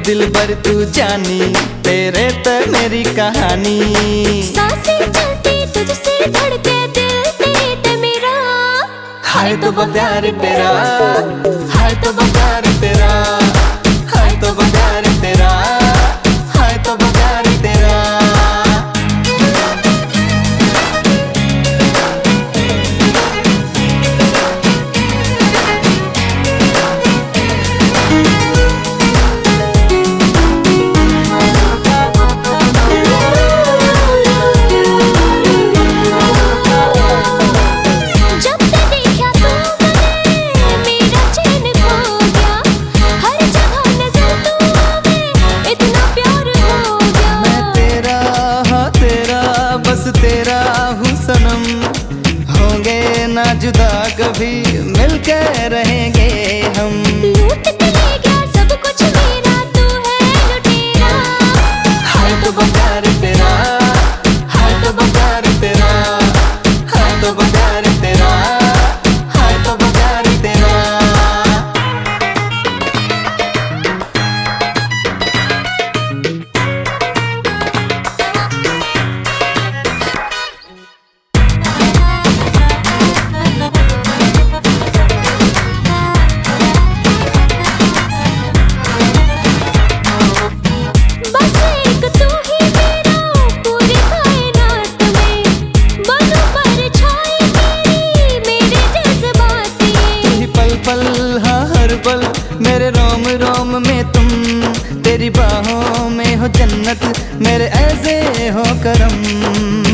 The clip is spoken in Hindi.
दिल भर तू जानी, तेरे ते मेरी कहानी। सांसें चलती तुझसे धड़के दिल तेरे मेरा। हाय तो प्यार तेरा, हाय तो प्यार तेरा, हाय तो प्यार तेरा, हाय तो प्यार तेरा। तेरा हूँ सनम, होंगे ना जुदा कभी, मिलके रहेंगे हम। लूट के ले गया सब कुछ मेरा, तू है लुटेरा। हाय तो प्यार तेरा, हाय तो प्यार तेरा, हाय तो प्यार तेरा, हाय तो प्यार तेरा। मेरे रोम रोम में तुम, तेरी बाहों में हो जन्नत, मेरे ऐसे हो करम।